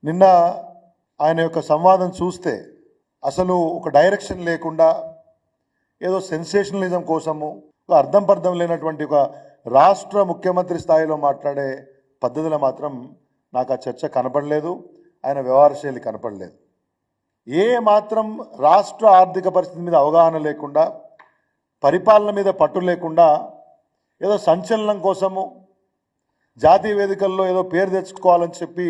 నిన్న ఆయన యొక్క సంవాదం చూస్తే అసలు ఒక డైరెక్షన్ లేకుండా ఏదో సెన్సేషనలిజం కోసము ఒక అర్థం పర్థం లేనటువంటి ఒక రాష్ట్ర ముఖ్యమంత్రి స్థాయిలో మాట్లాడే పద్ధతిలో మాత్రం నాకు ఆ చర్చ కనపడలేదు, ఆయన వ్యవహారశైలి కనపడలేదు. ఏ మాత్రం రాష్ట్ర ఆర్థిక పరిస్థితి మీద అవగాహన లేకుండా, పరిపాలన మీద పట్టు లేకుండా ఏదో సంచలనం కోసము జాతీయ వేదికల్లో ఏదో పేరు తెచ్చుకోవాలని చెప్పి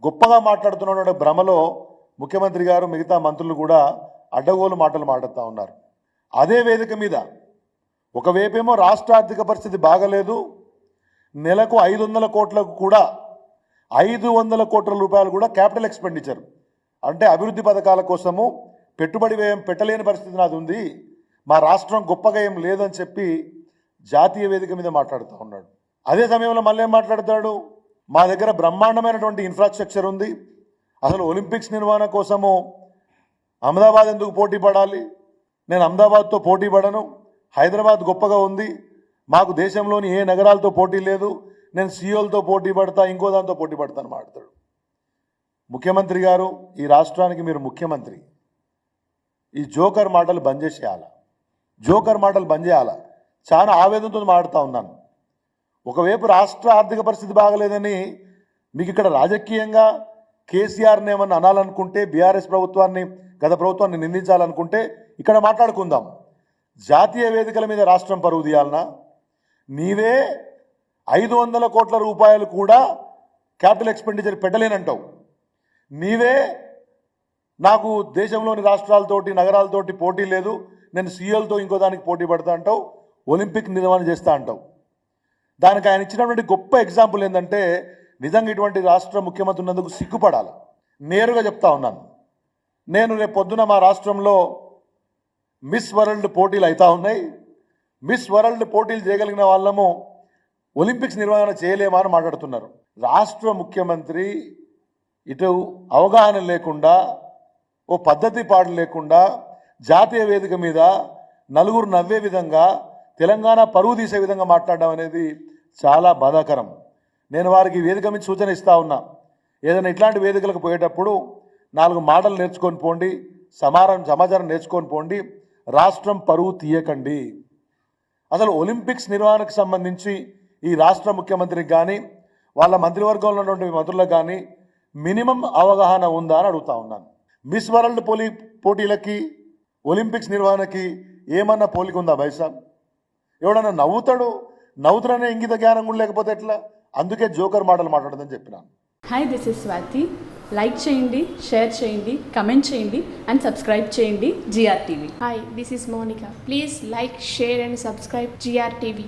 గొప్పగా మాట్లాడుతున్న భ్రమలో ముఖ్యమంత్రి గారు మిగతా మంత్రులు కూడా అడ్డగోలు మాటలు మాట్లాడుతూ ఉన్నారు. అదే వేదిక మీద ఒకవైపేమో రాష్ట్ర ఆర్థిక పరిస్థితి బాగలేదు, నెలకు 500 కోట్లకు కూడా 500 కోట్ల రూపాయలు కూడా క్యాపిటల్ ఎక్స్పెండిచర్ అంటే అభివృద్ధి పథకాల కోసము పెట్టుబడి వ్యయం పెట్టలేని పరిస్థితి నాది ఉంది, మా రాష్ట్రం గొప్పగా ఏం లేదని చెప్పి జాతీయ వేదిక మీద మాట్లాడుతూ ఉన్నాడు. అదే సమయంలో మళ్ళీ ఏం మాట్లాడతాడు, మా దగ్గర బ్రహ్మాండమైనటువంటి ఇన్ఫ్రాస్ట్రక్చర్ ఉంది, అసలు ఒలింపిక్స్ నిర్వహణ కోసము అహ్మదాబాద్ ఎందుకు పోటీ పడాలి, నేను అహ్మదాబాద్తో పోటీ పడను, హైదరాబాద్ గొప్పగా ఉంది, మాకు దేశంలోని ఏ నగరాలతో పోటీ లేదు, నేను సీఓలతో పోటీ పడతా, ఇంకో దాంతో పోటీ పడతాను మాట్లాడతాడు. ముఖ్యమంత్రి గారు, ఈ రాష్ట్రానికి మీరు ముఖ్యమంత్రి, ఈ జోకర్ మాటలు బంద్ చేసేయాలి, జోకర్ మాటలు బంద్ చేయాలి. చాలా ఆవేదనతో మాట్లాడుతూ ఉన్నాను. ఒకవైపు రాష్ట్ర ఆర్థిక పరిస్థితి బాగలేదని మీకు ఇక్కడ రాజకీయంగా కేసీఆర్ని ఏమన్నా అనాలనుకుంటే, బీఆర్ఎస్ ప్రభుత్వాన్ని గత ప్రభుత్వాన్ని నిందించాలనుకుంటే ఇక్కడ మాట్లాడుకుందాం. జాతీయ వేదికల మీద రాష్ట్రం పరువు తీయాలనా? నీవే 500 కోట్ల రూపాయలు కూడా క్యాపిటల్ ఎక్స్పెండిచర్ పెట్టలేనంటావు, నీవే నాకు దేశంలోని రాష్ట్రాలతోటి నగరాలతోటి పోటీ లేదు, నేను సీఎల్తో ఇంకో దానికి పోటీ పడతా అంటావు, ఒలింపిక్ నిర్వహణ చేస్తా అంటావు. దానికి ఆయన ఇచ్చినటువంటి గొప్ప ఎగ్జాంపుల్ ఏంటంటే, నిజంగా ఇటువంటి రాష్ట్ర ముఖ్యమంత్రి ఉన్నందుకు సిగ్గుపడాలి. నేరుగా చెప్తా ఉన్నాను, నేను రేపు పొద్దున మా రాష్ట్రంలో మిస్ వరల్డ్ పోటీలు అవుతా ఉన్నాయి, మిస్ వరల్డ్ పోటీలు చేయగలిగిన వాళ్ళము ఒలింపిక్స్ నిర్వహణ చేయలేమా అని మాట్లాడుతున్నారు. రాష్ట్ర ముఖ్యమంత్రి ఇటు అవగాహన లేకుండా, ఓ పద్ధతి పాడు లేకుండా జాతీయ వేదిక మీద నలుగురు నవ్వే విధంగా, తెలంగాణ పరువు తీసే విధంగా మాట్లాడడం అనేది చాలా బాధాకరం. నేను వారికి వేదిక మీద సూచన ఇస్తా ఉన్నా, ఏదైనా ఇట్లాంటి వేదికలకు పోయేటప్పుడు 4 మాటలు నేర్చుకొని పోండి, సమాచారం నేర్చుకొని పోండి, రాష్ట్రం పరువు తీయకండి. అసలు ఒలింపిక్స్ నిర్వహణకు సంబంధించి ఈ రాష్ట్ర ముఖ్యమంత్రికి కానీ వాళ్ళ మంత్రివర్గంలో ఉన్నటువంటి మంత్రులకు కానీ మినిమం అవగాహన ఉందా అని అడుగుతా ఉన్నాను. మిస్ వరల్డ్ పోటీలకి ఒలింపిక్స్ నిర్వహణకి ఏమన్నా పోలిక ఉందా బైసాబ్? ఎవడన్నా నవ్వుతాడనే ఇంగిత జ్ఞానం కూడా లేకపోతే ఎట్లా? అందుకే జోకర్ మాటలు మాట్లాడదని చెప్పినాను. Hi, this is Swathi. Like చేయండి, షేర్ చేయండి, కమెంట్ చేయండి అండ్ సబ్స్క్రైబ్ చేయండి GRTV. Hi, this is Monica. Please like, share and subscribe GRTV.